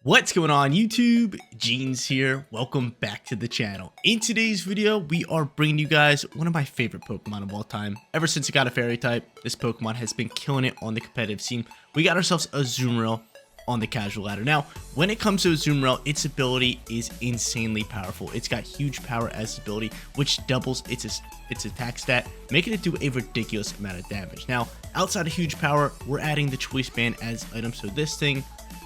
What's going on YouTube? Jeans here. Welcome back to the channel. In today's video, we are bringing you guys one of my favorite Pokemon of all time. Ever since it got a fairy type, this Pokemon has been killing it on the competitive scene. We got ourselves Azumarill on the casual ladder. Now, when it comes to Azumarill, its ability is insanely powerful. It's got huge Power as ability, which doubles its attack stat, making it do a ridiculous amount of damage. Now, outside of huge power, we're adding the Choice Band as item, so this thing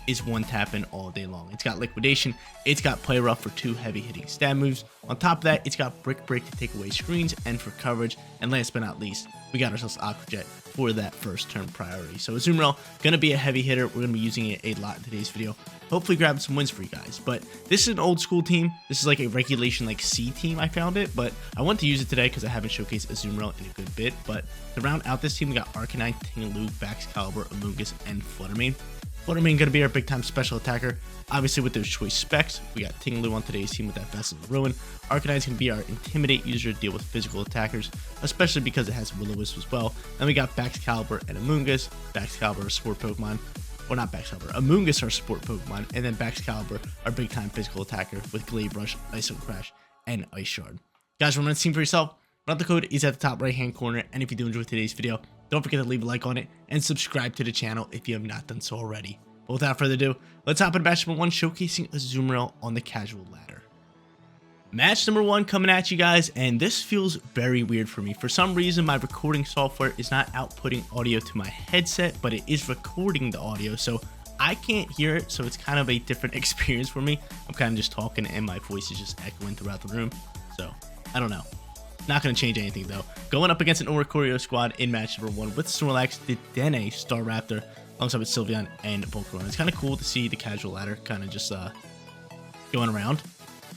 is one tapping all day long. It's got Liquidation, it's got Play Rough for 2 heavy hitting stab moves. On top of that, it's got Brick Break to take away screens and for coverage. And last but not least, we got ourselves Aqua Jet for that first turn priority. So Azumarill, gonna be a heavy hitter. We're gonna be using it a lot in today's video. Hopefully grabbing some wins for you guys. But this is an old school team. This is like a regulation like C team, I found it. But I want to use it today because I haven't showcased Azumarill in a good bit. But to round out this team, we got Arcanine, Tingaloo, Baxcalibur, Amoonguss, and Fluttermane. Fluttermane gonna be our big time special attacker. Obviously with those choice specs, we got Tingaloo on today's team with that Vessel of Ruin. Arcanine's gonna be our Intimidate user to deal with physical attackers, especially because it has Will-O-Wisp as well. Then we got Baxcalibur and Amoonguss. Baxcalibur, our support Pokemon. Or not Baxcalibur, Amoonguss, our support Pokemon. And then Baxcalibur, our big time physical attacker with Glade Rush, Ice Crash, and Ice Shard. Guys, remember the team for yourself. The code is at the top right hand corner, and if you do enjoy today's video, don't forget to leave a like on it and subscribe to the channel if you have not done so already. But without further ado, let's hop into match number 1, showcasing Azumarill on the casual ladder. Match number 1 coming at you guys, and this feels very weird for me. For some reason, my recording software is not outputting audio to my headset, but it is recording the audio, so I can't hear it, so it's kind of a different experience for me. I'm kind of just talking and my voice is just echoing throughout the room, so I don't know. Not going to change anything though. Going up against an Oricorio squad in match number 1 with Snorlax, Dedenne, Staraptor, alongside with Sylveon and Volcarona. It's kind of cool to see the casual ladder kind of just going around,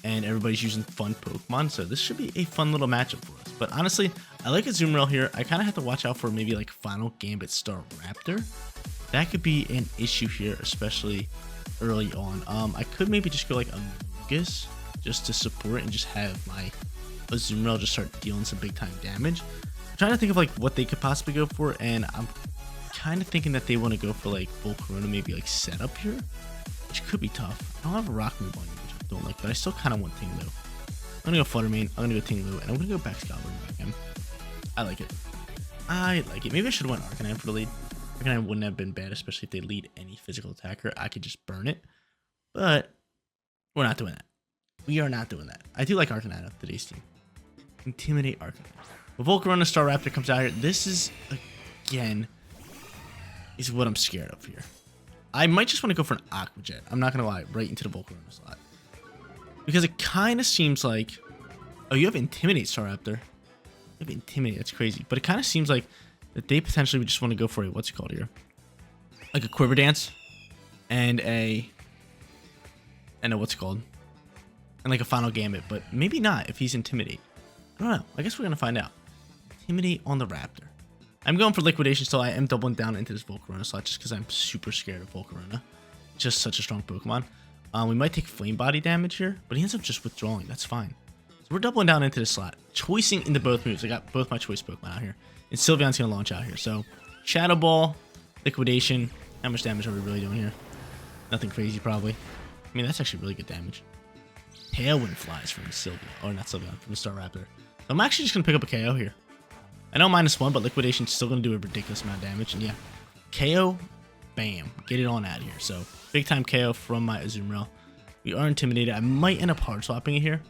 and everybody's using fun Pokemon, so this should be a fun little matchup for us. But honestly, I like Azumarill here. I kind of have to watch out for maybe like Final Gambit Staraptor. That could be an issue here, especially early on. I could maybe just go like Amoonguss just to support and just have my Azumarill just start dealing some big time damage. I'm trying to think of like what they could possibly go for, and I'm kind of thinking that they want to go for like Volcarona, maybe like setup here, which could be tough. I don't have a rock move on you, which I don't like, but I still kind of want Tingaloo. I'm gonna go Fluttermane, I'm gonna go Tingaloo, and I'm gonna go Baxcalibur back in. I like it. I like it. Maybe I should have went Arcanine for the lead. Arcanine wouldn't have been bad, especially if they lead any physical attacker. I could just burn it, but we're not doing that. We are not doing that. I do like Arcanine of today's team. Intimidate Arcanine. When Volcarona Staraptor comes out here, this is, again, is what I'm scared of here. I might just want to go for an Aqua Jet. I'm not going to lie, right into the Volcarona slot. Because it kind of seems like, oh, you have Intimidate Staraptor. You have Intimidate, that's crazy. But it kind of seems like that they potentially would just want to go for a, what's it called here? Like a Quiver Dance and what's it called? And like a Final Gambit, but maybe not if he's Intimidate. I don't know. I guess we're going to find out. Intimidate on the Raptor. I'm going for Liquidation still. I am doubling down into this Volcarona slot just because I'm super scared of Volcarona. Just such a strong Pokemon. We might take Flame Body damage here, but he ends up just withdrawing. That's fine. So we're doubling down into this slot. Choicing into both moves. I got both my choice Pokemon out here. And Sylveon's going to launch out here. So Shadow Ball, Liquidation. How much damage are we really doing here? Nothing crazy probably. I mean, that's actually really good damage. Tailwind Flies from Sylveon. Or not Sylveon, from the Staraptor. So I'm actually just going to pick up a KO here. I know -1, but Liquidation's still going to do a ridiculous amount of damage. And yeah, KO, bam, get it on out of here. So big time KO from my Azumarill. We are intimidated. I might end up hard swapping it here,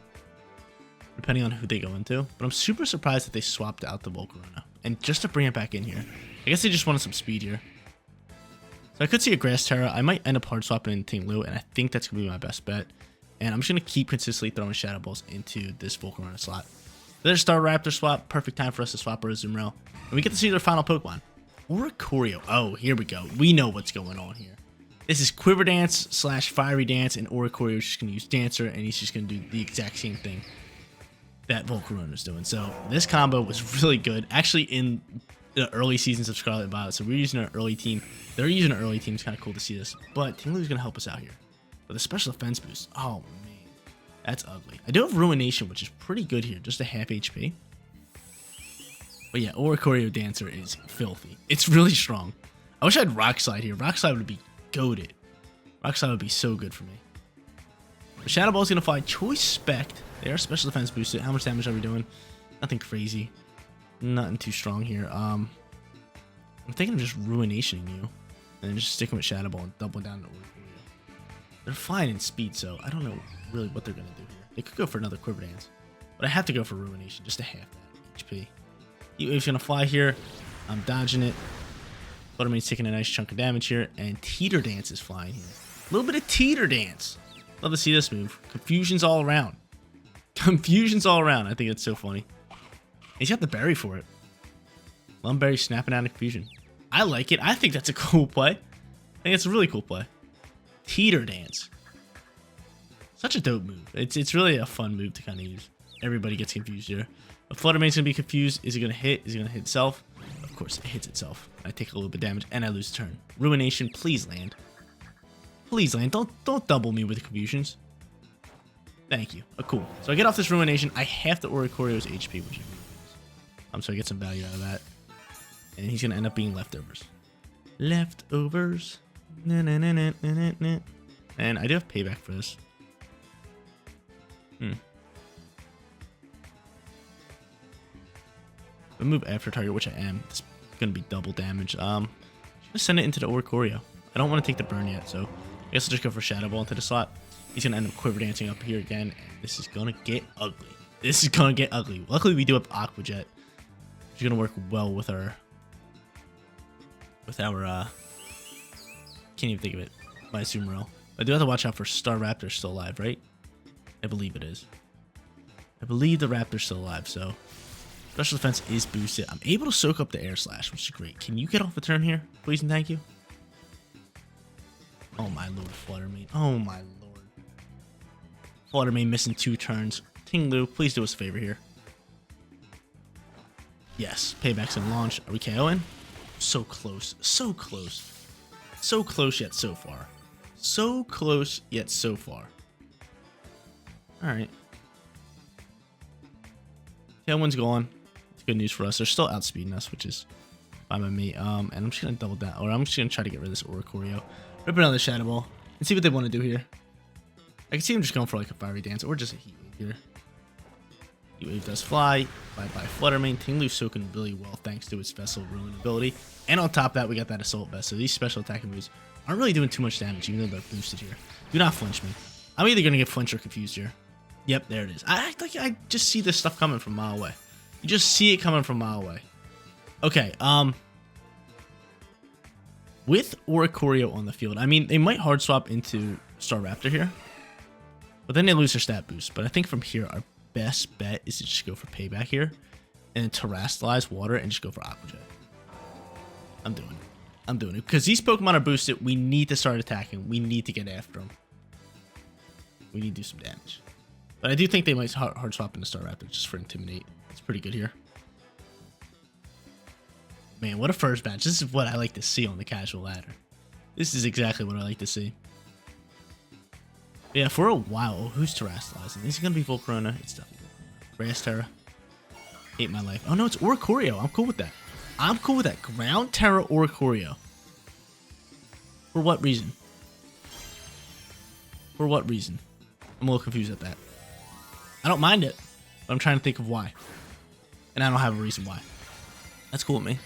depending on who they go into. But I'm super surprised that they swapped out the Volcarona. And just to bring it back in here, I guess they just wanted some speed here. So I could see a Grass Terra. I might end up hard swapping in Tingaloo, and I think that's going to be my best bet. And I'm just going to keep consistently throwing Shadow Balls into this Volcarona slot. There's Staraptor swap. Perfect time for us to swap our Azumarill. And we get to see their final Pokemon. Oricorio. Oh, here we go. We know what's going on here. This is Quiver Dance / Fiery Dance, and Oricorio is just going to use Dancer, and he's just going to do the exact same thing that Volcarona is doing. So this combo was really good. Actually, in the early seasons of Scarlet and Violet. So we're using our early team. They're using our early team. It's kind of cool to see this. But Tingaloo's going to help us out here. But the special defense boost. Oh, man. That's ugly. I do have Ruination, which is pretty good here. Just a half HP. But yeah, Oricorio Dancer is filthy. It's really strong. I wish I had Rock Slide here. Rock Slide would be goated. Rock Slide would be so good for me. The Shadow Ball is going to fly Choice Spect. They are special defense boosted. How much damage are we doing? Nothing crazy. Nothing too strong here. I'm thinking of just Ruinationing you. And then just sticking with Shadow Ball and doubling down to Oricorio. They're flying in speed, so I don't know really what they're going to do here. They could go for another Quiver Dance. But I have to go for Ruination just to half that HP. Heat Wave's going to fly here. I'm dodging it. Fluttermane's taking a nice chunk of damage here. And Teeter Dance is flying here. A little bit of Teeter Dance. Love to see this move. Confusion's all around. Confusion's all around. I think it's so funny. He's got the berry for it. Lumberry snapping out of Confusion. I like it. I think that's a cool play. I think it's a really cool play. Teeter Dance. Such a dope move. It's really a fun move to kind of use. Everybody gets confused here. A Fluttermane's going to be confused. Is it going to hit? Is it going to hit itself? Of course, it hits itself. I take a little bit of damage and I lose a turn. Ruination, please land. Please land. Don't double me with the confusions. Thank you. Oh, cool. So I get off this Ruination. I have to Oricorio's HP, which is so I get some value out of that. And he's going to end up being leftovers. Leftovers. Na, na, na, na, na, na. And I do have payback for this. If I move after target, which I am, it's going to be double damage. I'm going to send it into the Oricorio. I don't want to take the burn yet, so I guess I'll just go for Shadow Ball into the slot. He's going to end up Quiver Dancing up here again, and this is going to get ugly. This is going to get ugly. Luckily, we do have Aqua Jet, which is going to work well with our... can't even think of it. My Azumarill. I do have to watch out for Star Raptor still alive, right? I believe it is. I believe the Raptor's still alive, so... Special defense is boosted. I'm able to soak up the Air Slash, which is great. Can you get off the turn here? Please and thank you. Oh my lord, Fluttermane. Oh my lord. Fluttermane missing 2 turns. Tinglu, please do us a favor here. Yes, payback's in launch. Are we KOing? So close. So close. So close yet so far. So close yet so far. Alright. Tailwind's gone. It's good news for us. They're still outspeeding us, which is fine by me. And I'm just going to double down. Or I'm just going to try to get rid of this Oricorio. Rip another Shadow Ball. And see what they want to do here. I can see them just going for like a Fiery Dance or just a Heat Wave here. Heat Wave does fly. Bye-bye Fluttermane. Tinglu's soaking really well thanks to its Vessel Ruin ability. And on top of that, we got that Assault Vest. So these special attacking moves aren't really doing too much damage, even though they're boosted here. Do not flinch me. I'm either going to get flinched or confused here. Yep, there it is. I just see this stuff coming from a mile away. You just see it coming from a mile away. Okay, with Oricorio on the field, I mean, they might hard swap into Staraptor here, but then they lose their stat boost. But I think from here, our best bet is to just go for payback here and Terrastalize Water and just go for Aqua Jet. I'm doing it. I'm doing it. Because these Pokemon are boosted, we need to start attacking. We need to get after them. We need to do some damage. But I do think they might hard swap into Staraptor just for Intimidate. It's pretty good here. Man, what a first match. This is what I like to see on the casual ladder. This is exactly what I like to see. Yeah, for a while, who's Terrastalizing? Is it going to be Volcarona? It's definitely Volcarona. Grass Terra. Hate my life. Oh no, it's Oricorio. I'm cool with that. I'm cool with that. Ground Terra Oricorio. For what reason? For what reason? I'm a little confused at that. I don't mind it, but I'm trying to think of why. And I don't have a reason why. That's cool with me.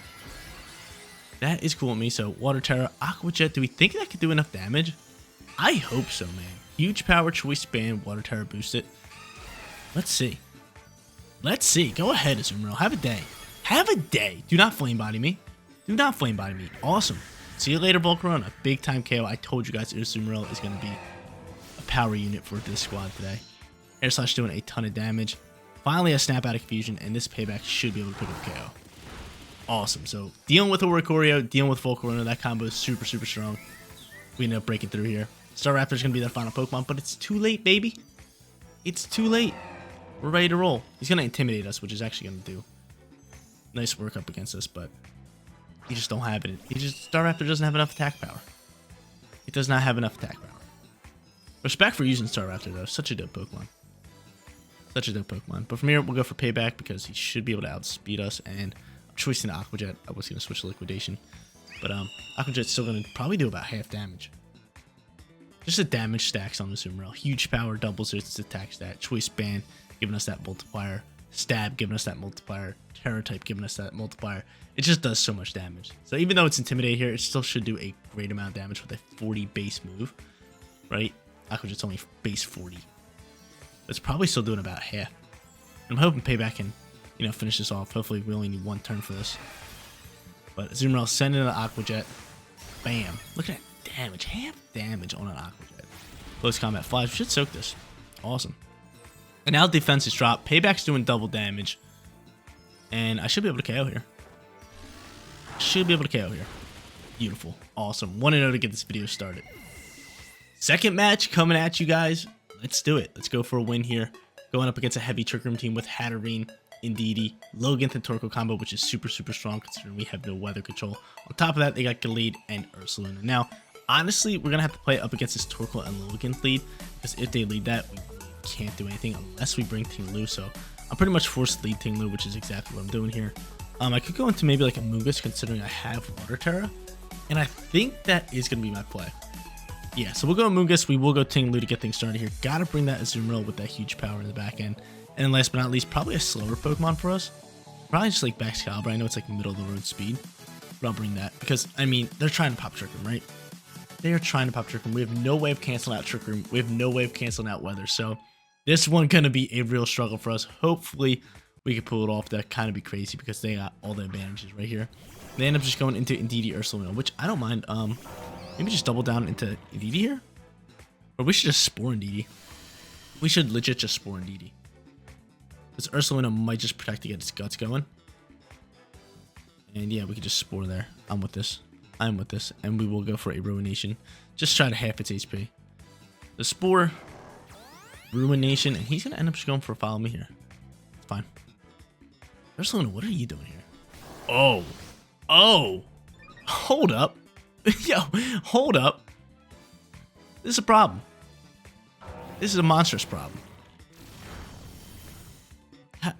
That is cool with me. So, Water Terra, Aqua Jet. Do we think that could do enough damage? I hope so, man. Huge power, choice band, Water Terra boost it. Let's see. Let's see. Go ahead, Azumarill. Have a day. Have a day. Do not flame body me. Do not flame body me. Awesome. See you later, Volcarona. Big time KO. I told you guys Azumarill is going to be a power unit for this squad today. Air Slash doing a ton of damage. Finally, a Snap out of Confusion, and this payback should be able to pick up KO. Awesome. So, dealing with Oricorio, dealing with Volcarona, that combo is super, super strong. We end up breaking through here. Staraptor's going to be their final Pokemon, but it's too late, baby. It's too late. We're ready to roll. He's going to intimidate us, which is actually going to do nice work up against us, but you just don't have it. Staraptor doesn't have enough attack power. It does not have enough attack power. Respect for using Staraptor, though. Such a dope Pokemon. Such a dope Pokemon. But from here, we'll go for payback because he should be able to outspeed us. And I'm choosing Aqua Jet. I was going to switch to Liquidation. But Aqua Jet's still going to probably do about half damage. Just the damage stacks on the Azumarill. Huge power doubles its attack stat. Choice Band giving us that multiplier. Stab giving us that multiplier. Terra type giving us that multiplier. It just does so much damage. So even though it's Intimidate here, it still should do a great amount of damage with a 40 base move, right? Aqua Jet's only base 40. It's probably still doing about half. I'm hoping Payback can, you know, finish this off. Hopefully we only need one turn for this. But Azumarill sending an Aqua Jet. Bam. Look at that damage. Half damage on an Aqua Jet. Close combat flies. We should soak this. Awesome. And now defense is dropped. Payback's doing double damage. And I should be able to KO here. Should be able to KO here. Beautiful. Awesome. 1-0 to get this video started. Second match coming at you guys. Let's do it. Let's go for a win here. Going up against a heavy Trick Room team with Hatterene, Indeedee, Loganth, and Torkoal combo, which is super, super strong considering we have no weather control. On top of that, they got Gallade and Ursaluna. Now, honestly, we're going to have to play up against this Torkoal and Loganth lead, because if they lead that, we really can't do anything unless we bring Ting-Lu. So I'm pretty much forced to lead Ting-Lu, which is exactly what I'm doing here. I could go into maybe like a Mungus considering I have Water Terra, and I think that is going to be my play. Yeah, so we'll go Mungus. We will go Ting-Lu to get things started here. Gotta bring that Azumarill with that huge power in the back end. And then last but not least, probably a slower Pokemon for us. Probably just like Baxcalibur. I know it's like middle of the road speed, but I'll bring that because, I mean, they're trying to pop Trick Room, right? They are trying to pop Trick Room. We have no way of canceling out Trick Room. We have no way of canceling out weather. So this one going to be a real struggle for us. Hopefully we can pull it off. That kind of be crazy because they got all the advantages right here. They end up just going into Indeedee Ursaluna, which I don't mind. Maybe just double down into Indeedee here? Or we should just Spore Indeedee. We should legit just Spore Indeedee. Because Ursaluna might just protect to get its guts going. And yeah, we could just Spore there. I'm with this. I'm with this. And we will go for a Ruination. Just try to half its HP. The Spore, Ruination, and he's going to end up just going for a Follow Me here. It's fine. Ursaluna, what are you doing here? Oh. Oh. Hold up. Yo, hold up. This is a problem. This is a monstrous problem.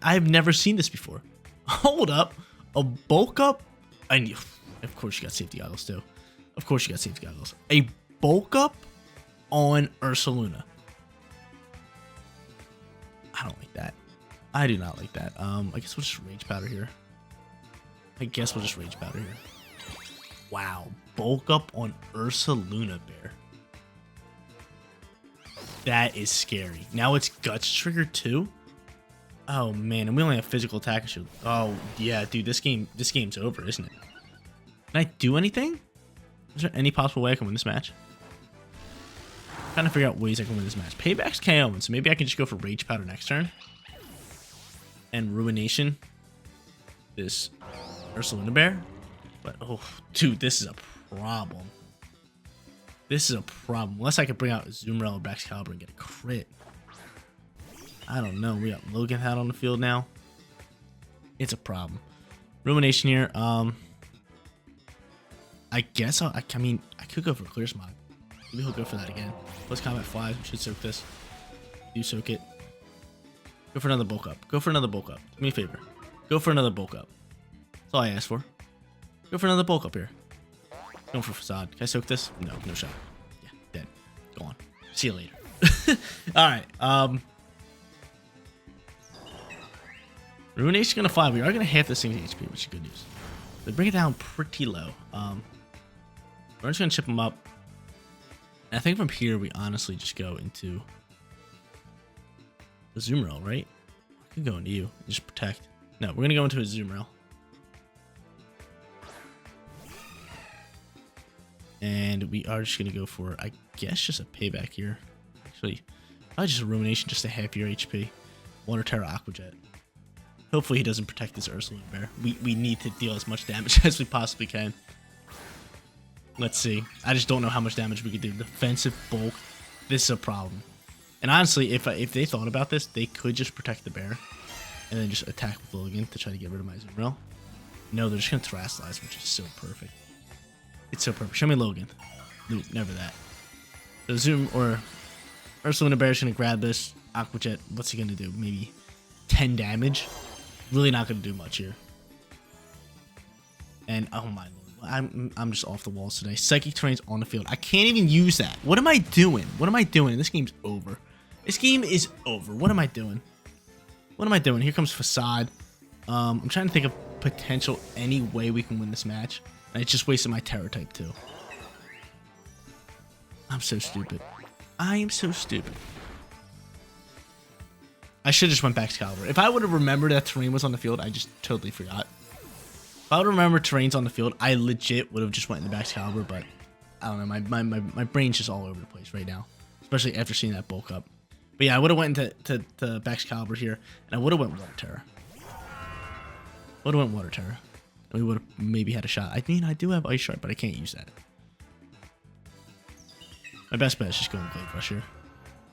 I've never seen this before. Hold up. A bulk up? Of course you got safety goggles too. Of course you got safety goggles. A bulk up on Ursaluna. I don't like that. I do not like that. I guess we'll just Rage Powder here. Wow. Bulk up on Ursaluna Bear. That is scary. Now it's Guts Trigger too? Oh man, and we only have physical attack issue. Oh yeah, dude, this game's over, isn't it? Can I do anything? Is there any possible way I can win this match? I'm trying to figure out ways I can win this match. Payback's KOing, so maybe I can just go for Rage Powder next turn. And Ruination this Ursaluna Bear. But oh dude, this is a problem. This is a problem. Unless I could bring out Azumarill or Baxcalibur and get a crit. I don't know. We got Logan out on the field now. It's a problem. Rumination here. I guess I mean I could go for Clear Smog. Maybe he'll go for that again. Let's combat 5. We should soak this. Do soak it. Go for another bulk up. Go for another bulk up. Do me a favor. Go for another bulk up. That's all I asked for. Go for another bulk up here. Going for Facade. Can I soak this? No, no shot. Yeah, dead. Go on. See you later. Alright, Ruination's gonna fly. We are gonna half this thing's HP, which is good news. They bring it down pretty low. We're just gonna chip them up. And I think from here we honestly just go into the Azumarill, right? I could go into you and just protect. No, we're gonna go into a Azumarill. And we are just gonna go for, I guess, just a payback here. Actually, probably just a Rumination just to half your HP. Water Terra Aqua Jet. Hopefully he doesn't protect this Ursaluna Bear. We need to deal as much damage as we possibly can. Let's see. I just don't know how much damage we could do. Defensive bulk. This is a problem. And honestly, if they thought about this, they could just protect the bear and then just attack with Logan to try to get rid of my Azumarill. No, they're just gonna Terrasilize, which is so perfect. It's so perfect. Show me Logan. Nope, never that. The Zoom or Ursaluna Bear's gonna grab this Aqua Jet. What's he gonna do? Maybe 10 damage. Really not gonna do much here. And oh my lord, I'm just off the walls today. Psychic Terrain's on the field. I can't even use that. What am I doing? What am I doing? This game's over. This game is over. What am I doing? What am I doing? Here comes Facade. I'm trying to think of potential any way we can win this match. And I just wasted my Terror type too. I'm so stupid. I am so stupid. I should have just went Baxcalibur. If I would have remembered that Terrain was on the field, I just totally forgot. If I would remember Terrain's on the field, I legit would have just went in the Baxcalibur, but I don't know. My brain's just all over the place right now, especially after seeing that bulk up. But yeah, I would have went into Baxcalibur here, and I would have went Water Terror. Would have went Water Terror. And we would have maybe had a shot. I mean, I do have Ice Shard, but I can't use that. My best bet is just going Blade Rush here.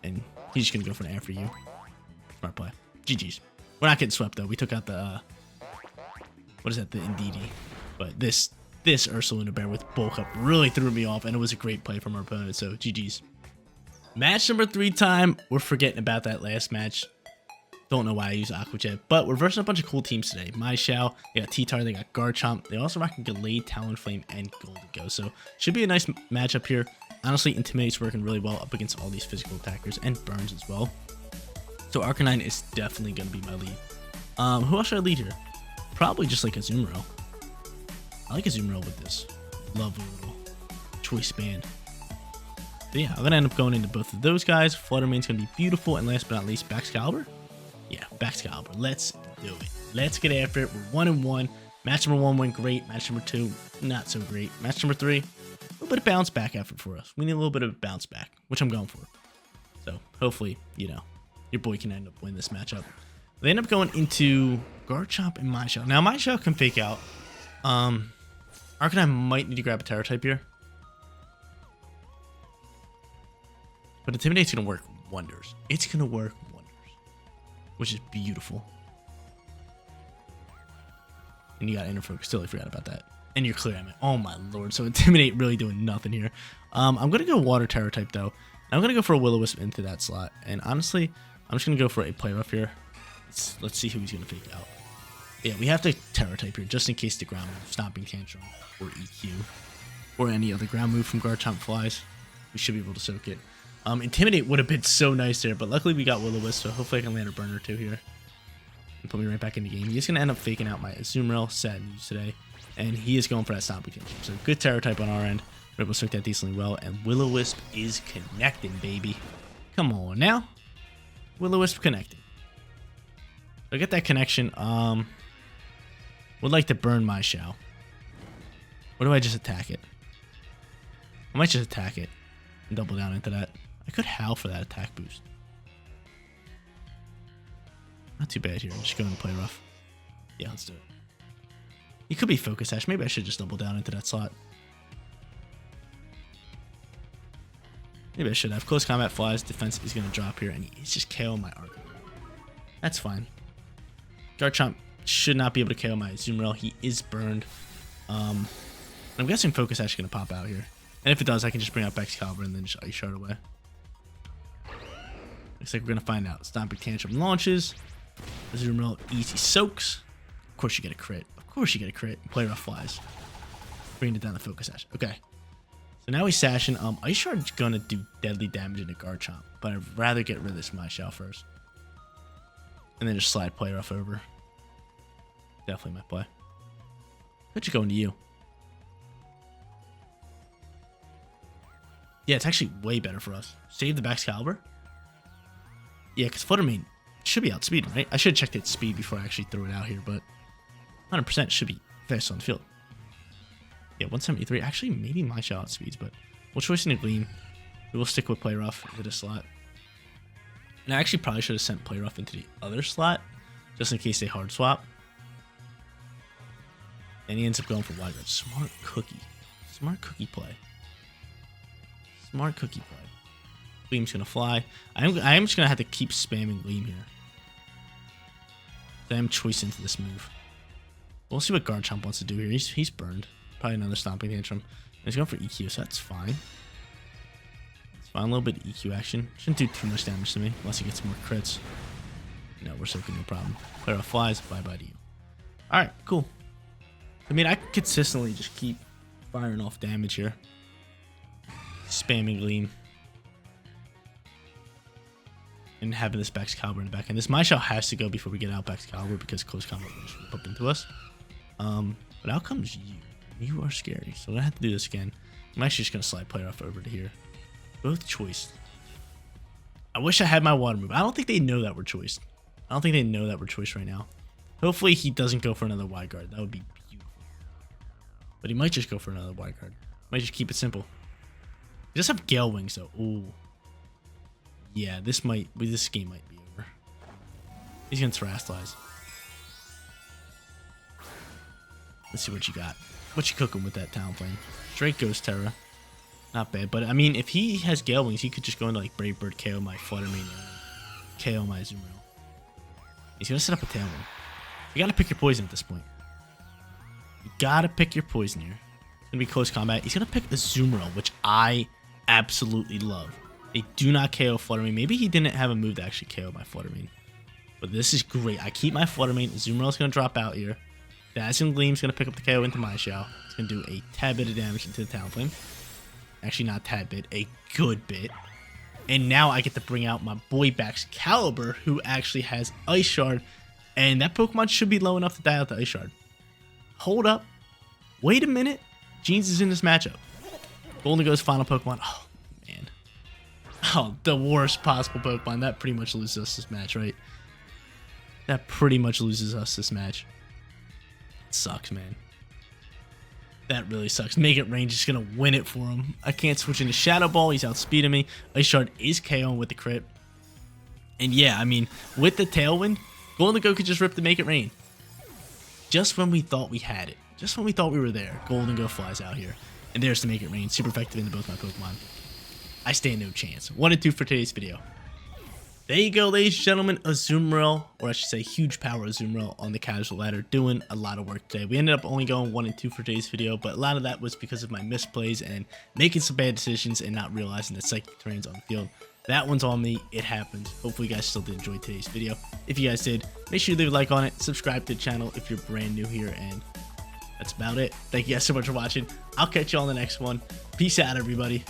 And he's just going to go for an after you. Smart play. GG's. We're not getting swept, though. We took out the... what is that? The Indeedee. But this Ursaluna Bear with bulk up really threw me off, and it was a great play from our opponent, so GG's. Match number 3 time. We're forgetting about that last match. Don't know why I use Aqua Jet, but we're versing a bunch of cool teams today. Maishao, they got T-Tar, they got Garchomp. They also rocking Gallade, Talonflame, and Golden Go. So should be a nice matchup here. Honestly, Intimidate's working really well up against all these physical attackers and Burns as well. So Arcanine is definitely going to be my lead. Who else should I lead here? Probably just like Azumarill. I like Azumarill with this lovely little choice band. So yeah, I'm going to end up going into both of those guys. Fluttermane's going to be beautiful. And last but not least, Baxcalibur. Yeah, Baxcalibur. Let's do it. Let's get after it. We're 1-1. Match number 1 went great. Match number 2, not so great. Match number 3, a little bit of bounce back effort for us. We need a little bit of bounce back, which I'm going for. So hopefully, you know, your boy can end up winning this matchup. They end up going into Garchomp and Maishao. Now, Maishao can fake out. Arcanine might need to grab a Terror type here. But Intimidate's going to work wonders. It's going to work wonders, which is beautiful. And you got Inner Focus. Totally forgot about that. And you're clear. I mean, oh my lord. So Intimidate really doing nothing here. I'm going to go Water Terror type though. I'm going to go for a Will-O-Wisp into that slot. And honestly, I'm just going to go for a Play Rough here. Let's see who he's going to fake out. Yeah, we have to Terror type here just in case the ground move, Stomping Tantrum, or EQ, or any other ground move from Garchomp flies. We should be able to soak it. Intimidate would have been so nice there, but luckily we got Will-O-Wisp, so hopefully I can land a burner or two here. And put me right back in the game. He's going to end up faking out my Azumarill, sad news today. And he is going for that Stomping Tantrum. So good Terror type on our end. We're able to soak that decently well. And Will-O-Wisp is connecting, baby. Come on now. Will-O-Wisp connecting. So get that connection. Would like to burn my Maishao. Or do I just attack it? I might just attack it and double down into that. I could howl for that attack boost. Not too bad here. I'm just going to Play Rough. Yeah, let's do it. He could be Focus Sash. Maybe I should just double down into that slot. Maybe I should have. Close Combat flies. Defense is going to drop here. And he's just KO my Arc. That's fine. Garchomp should not be able to KO my Azumarill. He is burned. I'm guessing Focus Sash is going to pop out here. And if it does, I can just bring out Baxcalibur and then just Ice Shard away. Looks like we're going to find out. Stomping Tantrum launches. Azumarill easy soaks. Of course you get a crit. Of course you get a crit. Play Rough flies. Bringing it down to Focus Sash. Okay. So now he's sashing. Ice Shard's going to do deadly damage into Garchomp. But I'd rather get rid of this Maishao first. And then just slide Play Rough over. Definitely my play. Could just go into you. Yeah, it's actually way better for us. Save the Baxcalibur. Yeah, because Fluttermane should be outspeeding, right? I should have checked its speed before I actually threw it out here, but 100% should be fast on the field. Yeah, 173. Actually, maybe my shot outspeeds, but we'll choice into Gleam. We will stick with Play Rough into the slot. And I actually probably should have sent Play Rough into the other slot, just in case they hard swap. And he ends up going for Wide Red. Smart cookie. Smart cookie play. Smart cookie play. Gleam's going to fly. I am just going to have to keep spamming Gleam here. I am choice into this move. We'll see what Garchomp wants to do here. He's burned. Probably another Stomping Tantrum. And he's going for EQ, so that's fine. It's fine. A little bit of EQ action. Shouldn't do too much damage to me unless he gets more crits. No, we're soaking, no problem. Play Rough flies. Bye-bye to you. Alright, cool. I mean, I can consistently just keep firing off damage here. Spamming Gleam. And having this Baxcalibur in the back end. This Maisha has to go before we get out Baxcalibur because close combat will bump into us. But out comes you. You are scary. So I have to do this again. I'm actually just going to slide player off over to here. Both choiced. I wish I had my water move. I don't think they know that we're choiced. I don't think they know that we're choiced right now. Hopefully he doesn't go for another wide guard. That would be beautiful. But he might just go for another wide guard. Might just keep it simple. He does have Gale Wings though. Ooh. Yeah, this game might be over. He's gonna Terrasilize. Let's see what you got. What you cooking with that Talonflame? Straight Ghost Terra. Not bad, but I mean, if he has Gale Wings, he could just go into like Brave Bird, KO my Flutter Mane, KO my Azumarill. He's gonna set up a Tailwind. You gotta pick your poison at this point. You gotta pick your poison here. It's gonna be close combat. He's gonna pick Azumarill, which I absolutely love. They do not KO Flutter Mane. Maybe he didn't have a move to actually KO my Flutter Mane. But this is great. I keep my Flutter Mane. Azumarill's gonna drop out here. Dazzling Gleam's gonna pick up the KO into my Shell. It's gonna do a tad bit of damage into the Talonflame. Actually, not tad bit, a good bit. And now I get to bring out my boy Baxcalibur, who actually has Ice Shard. And that Pokemon should be low enough to die out the Ice Shard. Hold up. Wait a minute. Jeans is in this matchup. Goldengo's final Pokemon. Oh, man. Oh, the worst possible Pokemon. That pretty much loses us this match, right? That pretty much loses us this match. It sucks, man. That really sucks. Make It Rain just going to win it for him. I can't switch into Shadow Ball. He's outspeeding me. Ice Shard is KOing with the crit. And yeah, I mean, with the Tailwind, Goldengo could just rip the Make It Rain. Just when we thought we had it. Just when we thought we were there. Goldengo flies out here. And there's the Make It Rain. Super effective into both my Pokemon. I stand no chance. 1 and 2 for today's video. There you go, ladies and gentlemen. Azumarill, or I should say huge power Azumarill on the casual ladder, doing a lot of work today. We ended up only going 1 and 2 for today's video, but a lot of that was because of my misplays and making some bad decisions and not realizing that psychic terrain's on the field. That one's on me. It happened. Hopefully you guys still did enjoy today's video. If you guys did, make sure you leave a like on it, subscribe to the channel if you're brand new here, and that's about it. Thank you guys so much for watching. I'll catch you on the next one. Peace out, everybody.